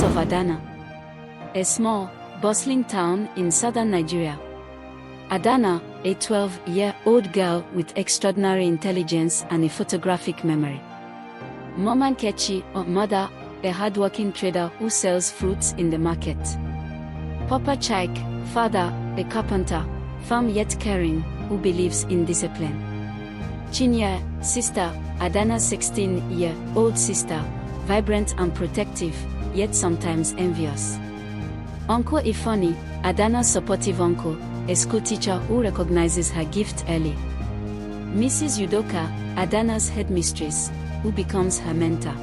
of Adanna, a small, bustling town in southern Nigeria. Adanna, a 12-year-old girl with extraordinary intelligence and a photographic memory. Mama Nkechi, or mother, a hardworking trader who sells fruits in the market. Papa Chike, father, a carpenter, firm yet caring, who believes in discipline. Chinye, sister, Adanna's 16-year-old sister, vibrant and protective, yet sometimes envious. Uncle Ifani, Adanna's supportive uncle, a schoolteacher who recognizes her gift early. Mrs. Udoka, Adanna's headmistress, who becomes her mentor.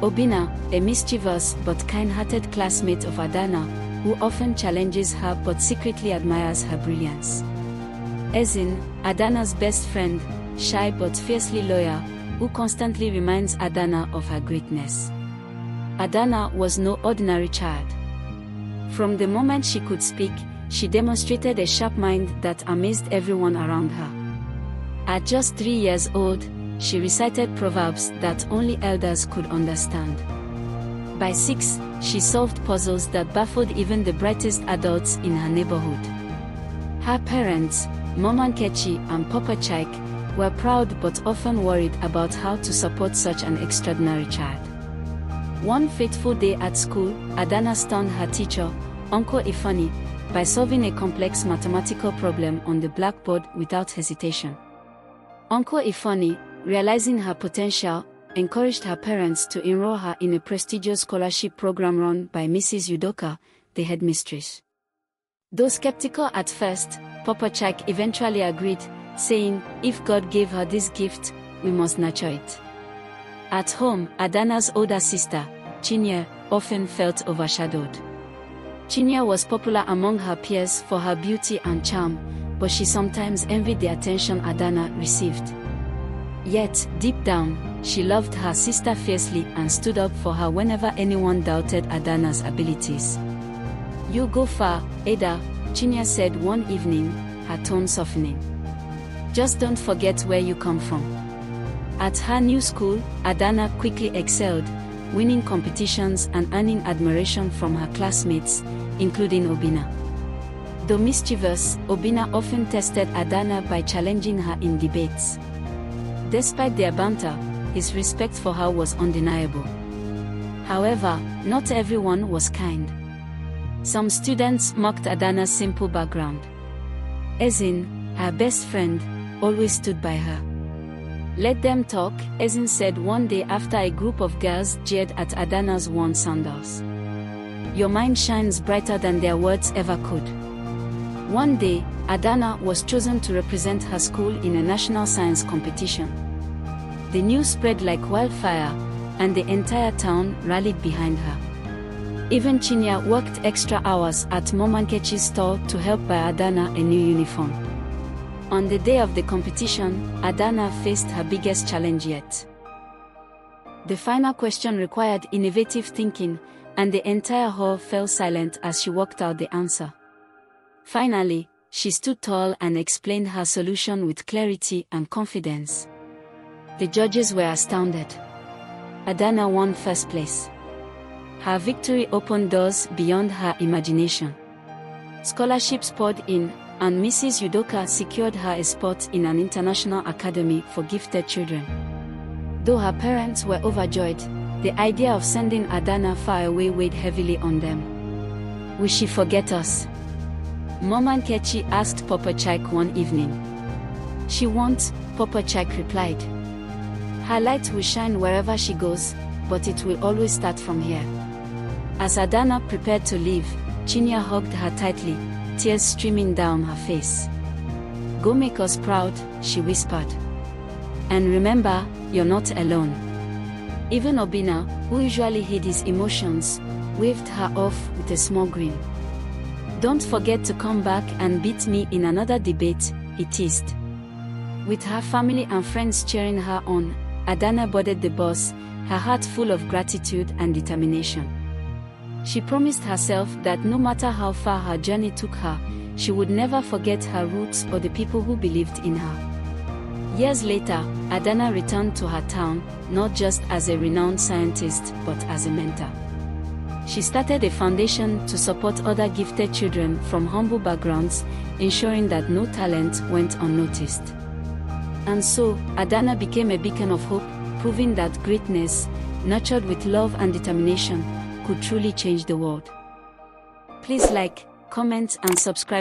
Obinna, a mischievous but kind-hearted classmate of Adanna, who often challenges her but secretly admires her brilliance. Ezin, Adanna's best friend, shy but fiercely loyal, who constantly reminds Adanna of her greatness. Adanna was no ordinary child. From the moment she could speak, she demonstrated a sharp mind that amazed everyone around her. At just 3 years old, she recited proverbs that only elders could understand. By 6, she solved puzzles that baffled even the brightest adults in her neighborhood. Her parents, Mama Nkechi and Papa Chike, were proud but often worried about how to support such an extraordinary child. One fateful day at school, Adanna stunned her teacher, Uncle Ifani, by solving a complex mathematical problem on the blackboard without hesitation. Uncle Ifani, realizing her potential, encouraged her parents to enroll her in a prestigious scholarship program run by Mrs. Udoka, the headmistress. Though skeptical at first, Papa Chike eventually agreed, saying, "If God gave her this gift, we must nurture it." At home, Adanna's older sister, Chinye, often felt overshadowed. Chinye was popular among her peers for her beauty and charm, but she sometimes envied the attention Adanna received. Yet, deep down, she loved her sister fiercely and stood up for her whenever anyone doubted Adanna's abilities. "You go far, Ada," Chinye said one evening, her tone softening. "Just don't forget where you come from." At her new school, Adanna quickly excelled, winning competitions and earning admiration from her classmates, including Obinna. Though mischievous, Obinna often tested Adanna by challenging her in debates. Despite their banter, his respect for her was undeniable. However, not everyone was kind. Some students mocked Adanna's simple background. Ezin, her best friend, always stood by her. "Let them talk," Ezin said one day after a group of girls jeered at Adanna's worn sandals. "Your mind shines brighter than their words ever could." One day, Adanna was chosen to represent her school in a national science competition. The news spread like wildfire, and the entire town rallied behind her. Even Chinye worked extra hours at Mama Nkechi's store to help buy Adanna a new uniform. On the day of the competition, Adanna faced her biggest challenge yet. The final question required innovative thinking, and the entire hall fell silent as she worked out the answer. Finally, she stood tall and explained her solution with clarity and confidence. The judges were astounded. Adanna won first place. Her victory opened doors beyond her imagination. Scholarships poured in, and Mrs. Udoka secured her a spot in an international academy for gifted children. Though her parents were overjoyed, the idea of sending Adanna far away weighed heavily on them. "Will she forget us?" Mama Nkechi asked Papa Chike one evening. "She won't," Papa Chike replied. "Her light will shine wherever she goes, but it will always start from here." As Adanna prepared to leave, Chinye hugged her tightly, tears streaming down her face. "Go make us proud," she whispered. "And remember, you're not alone." Even Obinna, who usually hid his emotions, waved her off with a small grin. "Don't forget to come back and beat me in another debate," he teased. With her family and friends cheering her on, Adanna boarded the bus, her heart full of gratitude and determination. She promised herself that no matter how far her journey took her, she would never forget her roots or the people who believed in her. Years later, Adanna returned to her town, not just as a renowned scientist but as a mentor. She started a foundation to support other gifted children from humble backgrounds, ensuring that no talent went unnoticed. And so, Adanna became a beacon of hope, proving that greatness, nurtured with love and determination, could truly change the world. Please like, comment and subscribe.